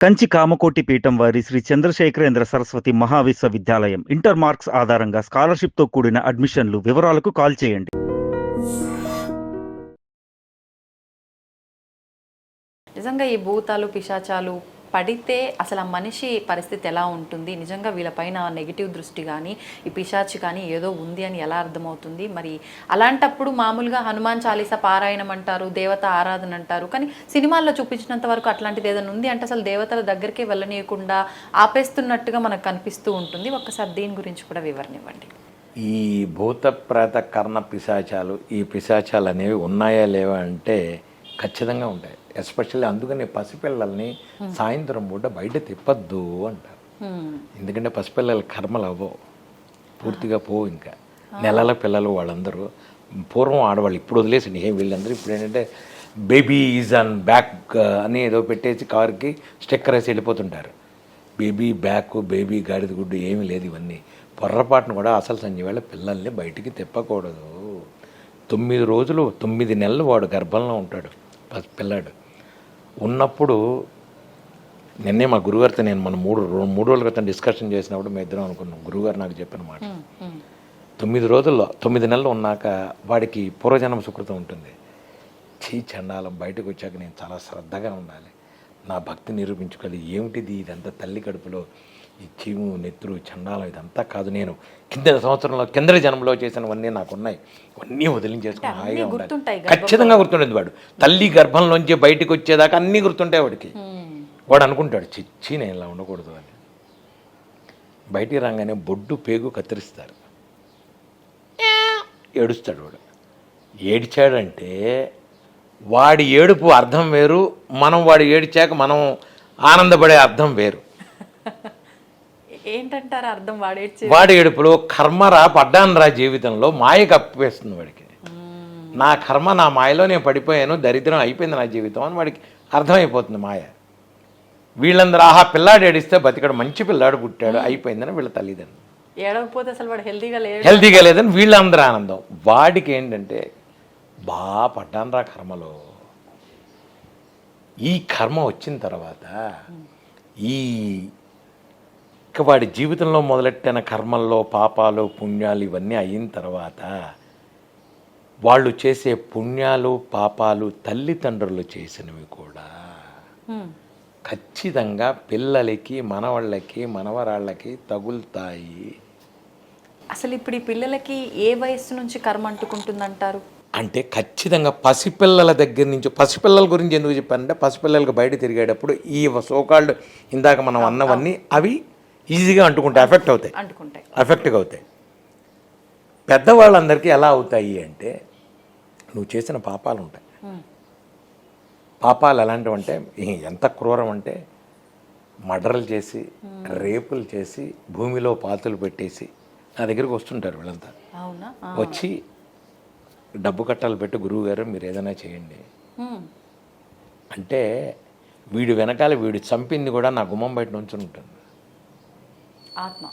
కంచి కామకోటి పీఠం వారి Shri Chandrasekharendra Saraswati మహావిశ్వవిద్యాలయం inter marks ఆధారంగా స్కాలర్షిప్తో కూడిన అడ్మిషన్లు. వివరాలకు కాల్ చేయండి. నిజంగా ఈ భూతాలు పిశాచాలు పడితే అసలు ఆ మనిషి పరిస్థితి ఎలా ఉంటుంది, నిజంగా వీళ్ళపైన నెగిటివ్ దృష్టి కానీ ఈ పిశాచి కానీ ఏదో ఉంది అని ఎలా అర్థమవుతుంది? మరి అలాంటప్పుడు మామూలుగా హనుమాన్ చాలీసా పారాయణం అంటారు, దేవత ఆరాధన అంటారు, కానీ సినిమాల్లో చూపించినంత వరకు అట్లాంటిది ఏదైనా ఉంది అంటే అసలు దేవతల దగ్గరికి వెళ్ళనీయకుండా ఆపేస్తున్నట్టుగా మనకు కనిపిస్తూ ఉంటుంది. ఒక్కసారి దీని గురించి కూడా వివరణ ఇవ్వండి. ఈ భూత ప్రేత కర్ణ పిశాచాలు, ఈ పిశాచాలు అనేవి ఉన్నాయా లేవా అంటే ఖచ్చితంగా ఉంటాయి. ఎస్పెషల్లీ అందుకని పసిపిల్లల్ని సాయంత్రం పూట బయట తిప్పద్దు అంటారు. ఎందుకంటే పసిపిల్లల కర్మలు అవ్వవు, పూర్తిగా పోవు. ఇంకా నెలల పిల్లలు వాళ్ళందరూ పూర్వం ఆడవాళ్ళు, ఇప్పుడు వదిలేసింది వీళ్ళందరూ. ఇప్పుడు ఏంటంటే బేబీ ఈజ్ ఆన్ బ్యాక్ అని ఏదో పెట్టేసి కార్కి స్టిక్కర్ వేసి వెళ్ళిపోతుంటారు. బేబీ బ్యాక్, బేబీ గాడిద గుడ్డు ఏమీ లేదు. ఇవన్నీ పొర్రపాటును కూడా అసలు సంజయవేళ పిల్లల్ని బయటికి తిప్పకూడదు. 9 రోజులు 9 నెలలు వాడు గర్భంలో ఉంటాడు పిల్లాడు. ఉన్నప్పుడు నిన్నే మా గురుగారితో నేను మన మూడు రోజుల క్రితం డిస్కషన్ చేసినప్పుడు మేము ఇద్దరం అనుకున్నాం. గురుగారు నాకు చెప్పిన మాట, 9 రోజుల్లో 9 నెలలు ఉన్నాక వాడికి పూర్వజన్మ సుకృతం ఉంటుంది. చండాలం బయటకు వచ్చాక నేను చాలా శ్రద్ధగా ఉండాలి, నా భక్తి నిరూపించుకోవాలి. ఏమిటిది ఇదంతా తల్లి కడుపులో ఈ చీము నెత్తురు చండాలం ఇదంతా కాదు, నేను కింద జన్మలో చేసినవన్నీ నాకున్నాయి, ఇవన్నీ వదిలించేసుకుని హాయిగా ఉండాలి. ఖచ్చితంగా గుర్తుండేది. వాడు తల్లి గర్భంలోంచి బయటకు వచ్చేదాకా అన్నీ గుర్తుంటాయి వాడికి. వాడు అనుకుంటాడు చిచ్చి నేను ఇలా ఉండకూడదు అని. బయటికి రాగానే బొడ్డు పేగు కత్తిరిస్తారు, ఏడుస్తాడు. వాడు ఏడిచాడంటే వాడి ఏడుపు అర్థం వేరు, మనం వాడు ఏడిచాక మనం ఆనందపడే అర్థం వేరు. ఏంటంటారు అర్థం? వాడి ఏడుపులో కర్మరా పడ్డానురా జీవితంలో మాయ కప్పివేస్తుంది వాడికి. నా కర్మ నా మాయలో నేను పడిపోయాను, దరిద్రం అయిపోయింది నా జీవితం అని వాడికి అర్థమైపోతుంది మాయ. వీళ్ళందరూ ఆహా పిల్లాడు ఏడిస్తే బతికాడు, మంచి పిల్లాడు పుట్టాడు అయిపోయిందని వీళ్ళ తల్లిదండ్రులు. ఏడవకపోతే అసలు వాడు హెల్తీగా లేదని వీళ్ళందరూ ఆనందం. వాడికి ఏంటంటే బాగా పడ్డానురా కర్మలో. ఈ కర్మ వచ్చిన తర్వాత ఈ వాడి జీవితంలో మొదలెట్టిన కర్మల్లో పాపాలు పుణ్యాలు ఇవన్నీ అయిన తర్వాత వాళ్ళు చేసే పుణ్యాలు పాపాలు తల్లిదండ్రులు చేసినవి కూడా ఖచ్చితంగా పిల్లలకి మనవాళ్ళకి మనవరాళ్ళకి తగులుతాయి. అసలు ఇప్పుడు ఈ పిల్లలకి ఏ వయస్సు నుంచి కర్మ అంటుకుంటుందంటారు? అంటే ఖచ్చితంగా పసిపిల్లల దగ్గర నుంచి, పసిపిల్లల గురించి ఎందుకు చెప్పానంటే పసిపిల్లలకు బయట తిరిగేటప్పుడు ఈ సోకాల్డ్ ఇందాక మనం అన్నవన్నీ అవి ఈజీగా అంటుకుంటాయి, ఎఫెక్ట్గా అవుతాయి. పెద్దవాళ్ళందరికీ ఎలా అవుతాయి అంటే నువ్వు చేసిన పాపాలు ఉంటాయి. పాపాలు ఎలాంటివి అంటే ఎంత క్రూరం అంటే మర్డర్లు చేసి, రేపులు చేసి, భూమిలో పాతులు పెట్టేసి నా దగ్గరికి వస్తుంటారు వీళ్ళంతా. వచ్చి డబ్బు కట్టాలు పెట్టి గురువు గారు మీరు ఏదైనా చేయండి అంటే వీడు వెనకాల వీడు చంపింది కూడా నా గుమ్మం బయట నుంచి ఉంటుంది ఆత్మ.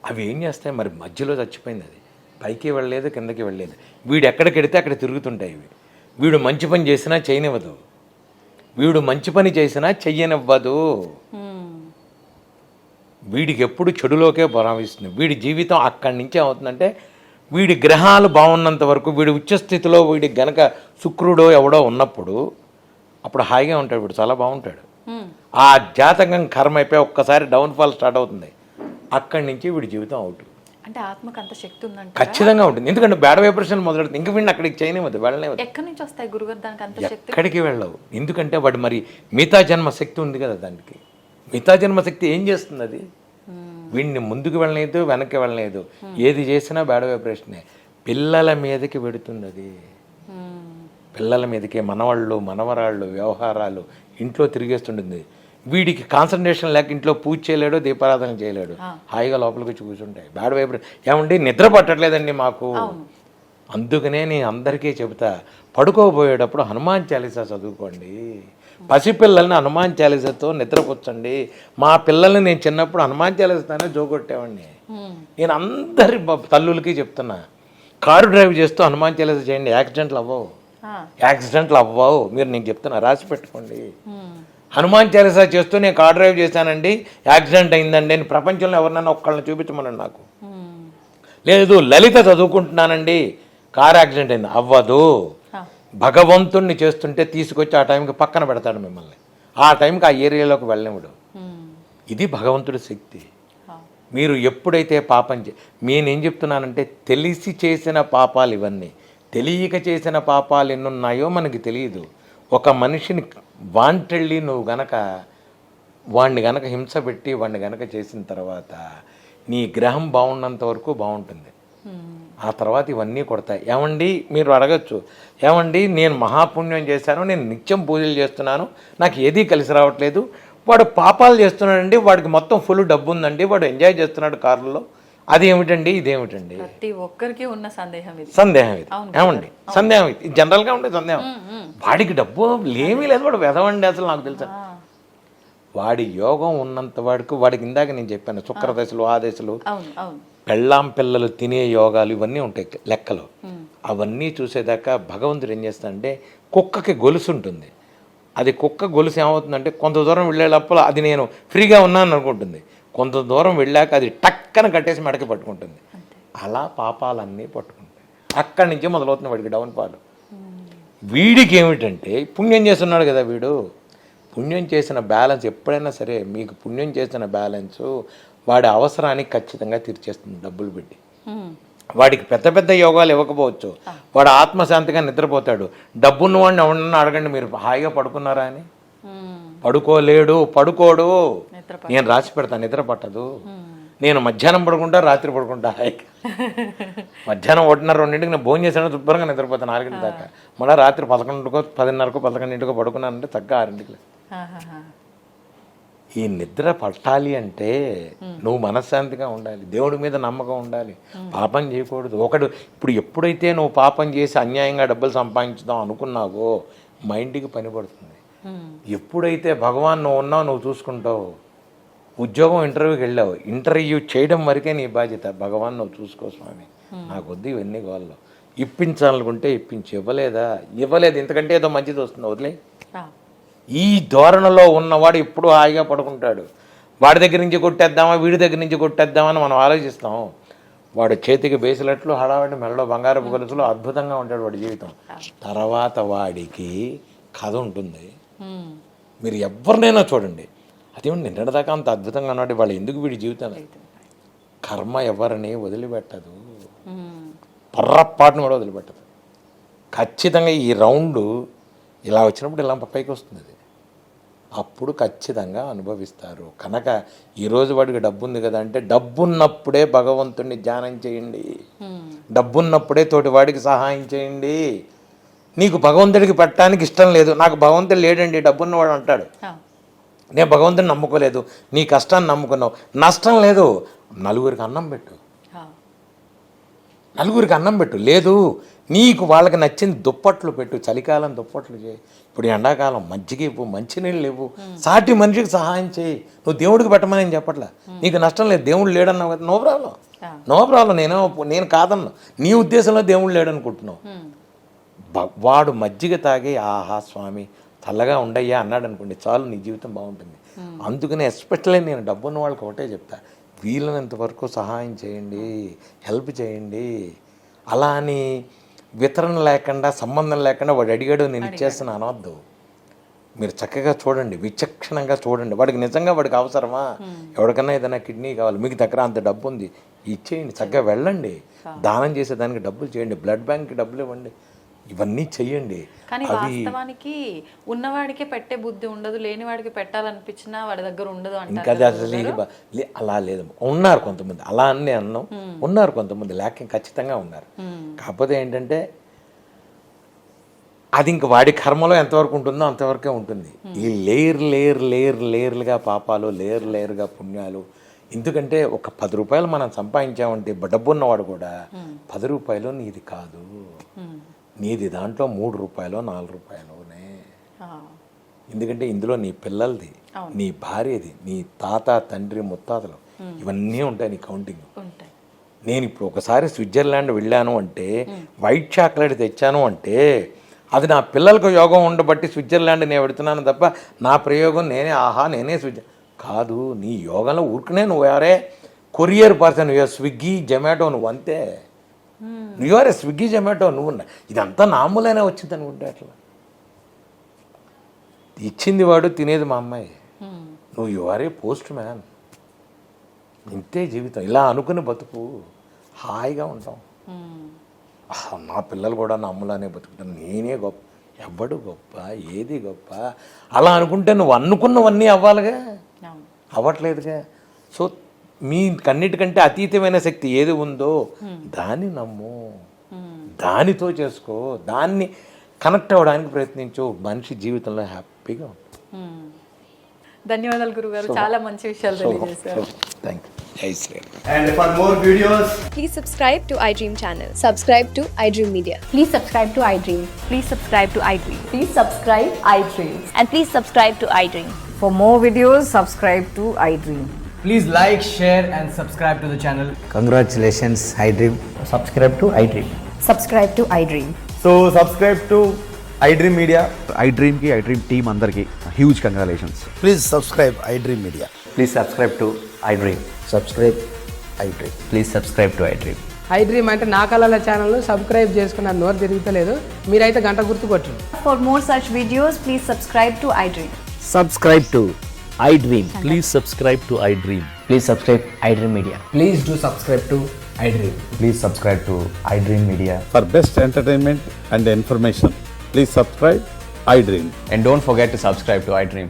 అవి ఏం చేస్తాయి మరి? మధ్యలో చచ్చిపోయింది అది, పైకి వెళ్ళలేదు కిందకి వెళ్ళలేదు. వీడు ఎక్కడికి వెడితే అక్కడ తిరుగుతుంటాయి ఇవి. వీడు మంచి పని చేసినా చేయనివ్వదు, వీడు మంచి పని చేసినా చెయ్యనివ్వదు. వీడికి ఎప్పుడు చెడులోకే భావిస్తుంది. వీడి జీవితం అక్కడి నుంచే అవుతుందంటే వీడి గ్రహాలు బాగున్నంత వరకు, వీడి ఉచ్చస్థితిలో వీడి గనక శుక్రుడో ఎవడో ఉన్నప్పుడు అప్పుడు హాయిగా ఉంటాడు, వీడు చాలా బాగుంటాడు. ఆ జాతకం కర్మ అయిపోయి ఒక్కసారి డౌన్ఫాల్ స్టార్ట్ అవుతుంది, అక్కడి నుంచి వీడి జీవితం అవుట్. అంటే ఆత్మకు అంత శక్తి ఉందంటే ఖచ్చితంగా ఉంటుంది. ఎందుకంటే బ్యాడ్ వైబ్రేషన్ మొదలెడుతుంది, ఇంక వీడిని అక్కడికి చేయనివ్వదు, వెళ్ళనివ్వదు. ఎక్కడి నుంచి వస్తాయి గురుగారు దానికి అంత శక్తి? ఎక్కడికి వెళ్ళవు. ఎందుకంటే వాడు మరి మిగతా జన్మ శక్తి ఉంది కదా దానికి. మిగతా జన్మ శక్తి ఏం చేస్తుంది? అది వీడిని ముందుకు వెళ్ళలేదు వెనక్కి వెళ్ళలేదు, ఏది చేసినా బ్యాడ్ వైబ్రేషనే. పిల్లల మీదకి పెడుతుంది అది, పిల్లల మీదకి మనవాళ్ళు మనవరాళ్ళు వ్యవహారాలు ఇంట్లో తిరిగేస్తుంటుంది. వీడికి కాన్సన్ట్రేషన్ లేక ఇంట్లో పూజ చేయలేడు, దీపారాధన చేయలేడు, హాయిగా లోపలికి వచ్చి కూర్చుంటాయి. బ్యాడ్ వైబ్రేషన్ ఏమండి నిద్ర పట్టట్లేదండి మాకు. అందుకనే నేను అందరికీ చెబుతా, పడుకోబోయేటప్పుడు హనుమాన్ చాలీసా చదువుకోండి, పసిపిల్లల్ని హనుమాన్ చాలీసాతో నిద్రపుచ్చండి. మా పిల్లల్ని నేను చిన్నప్పుడు హనుమాన్ చాలీసానే జోగొట్టేవాడిని. నేను అందరి తల్లులకి చెప్తున్నా, కారు డ్రైవ్ చేస్తూ హనుమాన్ చాలీసా చేయండి, యాక్సిడెంట్లు అవ్వవు. మీరు నీకు చెప్తున్నా రాసి పెట్టుకోండి. హనుమాన్ చాలీసా చేస్తూ నేను కార్ డ్రైవ్ చేశానండి, యాక్సిడెంట్ అయిందండి అని ప్రపంచంలో ఎవరినైనా ఒక్కళ్ళని చూపించమనండి నాకు. లేదు లలిత చదువుకుంటున్నానండి, కార్ యాక్సిడెంట్ అయింది, అవ్వదు. భగవంతుణ్ణి చేస్తుంటే తీసుకొచ్చి ఆ టైంకి పక్కన పెడతాడు మిమ్మల్ని, ఆ టైంకి ఆ ఏరియాలోకి వెళ్ళనివ్వడు. ఇది భగవంతుడి శక్తి. మీరు ఎప్పుడైతే పాపం నేనేం చెప్తున్నానంటే తెలిసి చేసిన పాపాలు ఇవన్నీ, తెలియక చేసిన పాపాలు ఎన్నున్నాయో మనకి తెలియదు. ఒక మనిషిని వాంటెళ్ళి నువ్వు గనక వాడిని గనక హింస పెట్టి వాడిని గనక చేసిన తర్వాత నీ గ్రహం బాగున్నంత వరకు బాగుంటుంది, ఆ తర్వాత ఇవన్నీ కొడతాయి. ఏమండి మీరు అడగచ్చు, ఏమండి నేను మహాపుణ్యం చేశాను, నేను నిత్యం పూజలు చేస్తున్నాను, నాకు ఏదీ కలిసి రావట్లేదు, వాడు పాపాలు చేస్తున్నాడండి, వాడికి మొత్తం ఫుల్ డబ్బు ఉందండి, వాడు ఎంజాయ్ చేస్తున్నాడు కారులో, అది ఏమిటండి ఇదేమిటండి? ప్రతి ఒక్కరికి ఉన్న సందేహం ఇది. ఏమండి సందేహం ఇది జనరల్గా ఉండే సందేహం. వాడికి డబ్బు ఏమీ లేదు, వాడు వెదవండి అసలు నాకు తెలుసా. వాడి యోగం ఉన్నంత వాడికి ఇందాక నేను చెప్పాను శుక్రదశలు, ఆ దశలు, పెళ్ళాం పిల్లలు తినే యోగాలు ఇవన్నీ ఉంటాయి లెక్కలు. అవన్నీ చూసేదాకా భగవంతుడు ఏం చేస్తాడంటే కుక్కకి గొలుసు ఉంటుంది, అది కుక్క గొలుసు ఏమవుతుందంటే కొంత దూరం వెళ్ళే లోపల అది నేను ఫ్రీగా ఉన్నాను అనుకుంటుంది, కొంత దూరం వెళ్ళాక అది టక్కన కట్టేసి మెడకి పట్టుకుంటుంది. అలా పాపాలన్నీ పట్టుకుంటాయి. అక్కడి నుంచే మొదలవుతుంది వాడికి డౌన్ ఫాల్. వీడికి ఏమిటంటే పుణ్యం చేస్తున్నాడు కదా, వీడు పుణ్యం చేసిన బ్యాలెన్స్ ఎప్పుడైనా సరే మీకు పుణ్యం చేసిన బ్యాలెన్స్ వాడి అవసరానికి ఖచ్చితంగా తీర్చేస్తుంది డబ్బులు పెట్టి. వాడికి పెద్ద పెద్ద యోగాలు ఇవ్వకపోవచ్చు, వాడు ఆత్మశాంతిగా నిద్రపోతాడు. డబ్బున్న వాడిని ఎవరన్నా అడగండి, మీరు హాయిగా పడుకున్నారా అని, పడుకోడు. నేను రాసి పెడతాను, నిద్ర పట్టదు. నేను మధ్యాహ్నం పడుకుంటా, రాత్రి పడుకుంటా హాయిగా. మధ్యాహ్నం 1:30-2 నేను భోజనం చేసాను, శుభ్రంగా నిద్రపోతాను 4 గంటల దాకా. మళ్ళీ రాత్రి 11కో 10:30కో 11 పడుకున్నానంటే చక్కగా 6 ఈ నిద్ర పట్టాలి అంటే నువ్వు మనశ్శాంతిగా ఉండాలి, దేవుడి మీద నమ్మకం ఉండాలి, పాపం చేయకూడదు. ఇప్పుడు ఎప్పుడైతే నువ్వు పాపం చేసి అన్యాయంగా డబ్బులు సంపాదించుదాం అనుకున్నావో మైండ్కి పని పడుతుంది. ఎప్పుడైతే భగవాన్ నువ్వు ఉన్నావు, నువ్వు చూసుకుంటావు. ఉద్యోగం ఇంటర్వ్యూకి వెళ్ళావు, ఇంటర్వ్యూ చేయడం వరకే నీ బాధ్యత. భగవాన్ నువ్వు చూసుకో స్వామి, నాకు వద్దు ఇవన్నీ కావాలి, ఇప్పించాలనుకుంటే ఇప్పించి, ఇవ్వలేదు ఇంతకంటే ఏదో మంచిది వస్తుంది వదిలే. ఈ ధోరణిలో ఉన్నవాడు ఎప్పుడు హాయిగా పడుకుంటాడు. వాడి దగ్గర నుంచి కొట్టేద్దామా, వీడి దగ్గర నుంచి కొట్టేద్దామని మనం ఆలోచిస్తాం. వాడు చేతికి బేసిలట్లు, హడావాడి మెడలో బంగారపు గొలుసులు, అద్భుతంగా ఉంటాడు వాడి జీవితం. తర్వాత వాడికి కథ ఉంటుంది. మీరు ఎవరినైనా చూడండి, అదేమిటి నిన్నటిదాకా అంత అద్భుతంగా ఉన్నాడు, వాళ్ళు ఎందుకు వీడి జీవితం? కర్మ ఎవరిని వదిలిపెట్టదు, పొర్రపాటును కూడా వదిలిపెట్టదు. ఖచ్చితంగా ఈ రౌండ్ ఇలా వచ్చినప్పుడు ఇలా పైకి వస్తుంది, అది అప్పుడు ఖచ్చితంగా అనుభవిస్తారు. కనుక ఈరోజు వాడికి డబ్బు ఉంది కదా అంటే, డబ్బున్నప్పుడే భగవంతుడిని ధ్యానం చేయండి, డబ్బున్నప్పుడే తోటి వాడికి సహాయం చేయండి. నీకు భగవంతుడికి పెట్టడానికి ఇష్టం లేదు, నాకు భగవంతుడు లేడండి డబ్బున్నవాడు అంటాడు, నేను భగవంతుడిని నమ్ముకోలేదు, నీ కష్టాన్ని నమ్ముకున్నావు, నష్టం లేదు, నలుగురికి అన్నం పెట్టు. లేదు నీకు వాళ్ళకి నచ్చింది దుప్పట్లు పెట్టు, చలికాలం దుప్పట్లు చేయి, ఇప్పుడు ఎండాకాలం మజ్జిగ ఇవ్వు, మంచినీళ్ళు ఇవ్వు, సాటి మనిషికి సహాయం చేయి. నువ్వు దేవుడికి పెట్టమని నేను చెప్పట్లా, నీకు నష్టం లేదు, దేవుడు లేడన్నావు కదా, నో ప్రాబ్లం, నేను కాదన్నా, నీ ఉద్దేశంలో దేవుడు లేడనుకుంటున్నావు. వాడు మజ్జిగ తాగి ఆహా స్వామి చల్లగా ఉండయ్యా అన్నాడు అనుకోండి, చాలు నీ జీవితం బాగుంటుంది. అందుకని ఎస్పెషల్లీ నేను డబ్బున్న వాళ్ళకి ఒకటే చెప్తా, వీలైనంత వరకు సహాయం చేయండి, హెల్ప్ చేయండి. అలా అని వితరణ లేకుండా, సంబంధం లేకుండా వాడు అడిగాడు నేను ఇచ్చేస్తాను అనవద్దు. మీరు చక్కగా చూడండి, విచక్షణంగా చూడండి, వాడికి నిజంగా వాడికి అవసరమా, ఎవరికన్నా ఏదైనా కిడ్నీ కావాలి, మీకు దగ్గర అంత డబ్బు ఉంది ఇచ్చేయండి, చక్కగా వెళ్ళండి, దానం చేసేదానికి డబ్బులు చేయండి, బ్లడ్ బ్యాంక్కి డబ్బులు ఇవ్వండి, ఇవన్నీ చెయ్యండి. కానీ వాస్తవానికి ఉన్నవాడికే పెట్టే బుద్ధి ఉండదు, లేనివాడికి పెట్టాలనిపించినా వాడి దగ్గర ఉండదు ఇంకా అసలు అలా లేదు. ఉన్నారు కొంతమంది, అలా అని అన్నాం, ఉన్నారు కొంతమంది, లేక ఖచ్చితంగా ఉన్నారు. కాకపోతే ఏంటంటే అది ఇంక వాడి కర్మలో ఎంతవరకు ఉంటుందో అంతవరకే ఉంటుంది. ఈ లేయర్లుగా పాపాలు, లేయర్గా పుణ్యాలు. ఎందుకంటే ఒక 10 రూపాయలు మనం సంపాదించామంటే డబ్బు ఉన్నవాడు కూడా 10 రూపాయలు నీది కాదు, నీది దాంట్లో 3 రూపాయలు 4 రూపాయలునే. ఎందుకంటే ఇందులో నీ పిల్లలది, నీ భార్యది, నీ తాత తండ్రి ముత్తాతలు ఇవన్నీ ఉంటాయి నీ కౌంటింగ్. నేను ఇప్పుడు ఒకసారి స్విట్జర్లాండ్ వెళ్ళాను అంటే, వైట్ చాక్లెట్ తెచ్చాను అంటే అది నా పిల్లలకు యోగం ఉండబట్టి స్విట్జర్లాండ్ నేను పెడుతున్నాను తప్ప నా ప్రయోగం నేనే నేనే కాదు. నీ యోగంలో ఊరుకునే నువ్వు ఎవరే కొరియర్ పర్సన్, స్విగ్గీ జొమాటో, నువ్వు అంతే. నువ్వెవరే స్విగ్గీ జొమాటో, నువ్వు ఇదంతా నామూలైనా వచ్చింది అనుకుంటే అట్లా ఇచ్చింది వాడు, తినేది మా అమ్మాయి. నువ్వు యువరే పోస్ట్ మ్యాన్. ఇంతే జీవితం. ఇలా అనుకుని బతుకు, హాయిగా ఉంటాం. నా పిల్లలు కూడా నా అమ్ములానే బతుకుతాను, నేనే గొప్ప, ఎవడు గొప్ప, ఏది గొప్ప, అలా అనుకుంటే నువ్వు అనుకున్నవన్నీ అవ్వాలిగా, అవ్వట్లేదుగా. సో మీ కన్నిటికంటే అతీతమైన శక్తి ఏది ఉందో దాన్ని నమ్ము, దానితో చేసుకో, దాన్ని కనెక్ట్ అవ్వడానికి ప్రయత్నించు. మనిషి జీవితంలో హ్యాపీగా ఉంటుంది. ధన్యవాదాలు గురుగారు, చాలా మంచి విషయాలు తెలియజేశారు. Thank you. జై Sriram. And for more videos, Please subscribe to iDream channel. Subscribe to iDream Media. Please subscribe to iDream. Please subscribe to iDream. Please subscribe iDream. And please subscribe to iDream. For more videos, subscribe to iDream. please like, share, and subscribe to the channel. Congratulations, iDream. Subscribe to iDream. Subscribe to iDream. So subscribe to iDream Media. iDream की iDream team अंदर की huge congratulations. Please subscribe iDream Media. Please subscribe to iDream. Subscribe iDream. Please subscribe to iDream. iDream అంటే నా కళల channel subscribe చేసుకున్న నోరు తిరుగుతలేదు, మీరైతే గంట గుర్తు కొట్టండి. For more such videos, please subscribe to iDream. Subscribe to iDream. Please subscribe to iDream. Please subscribe iDream Media. Please do subscribe to iDream. Please subscribe to iDream Media. For best entertainment and information, please subscribe iDream. And don't forget to subscribe to iDream.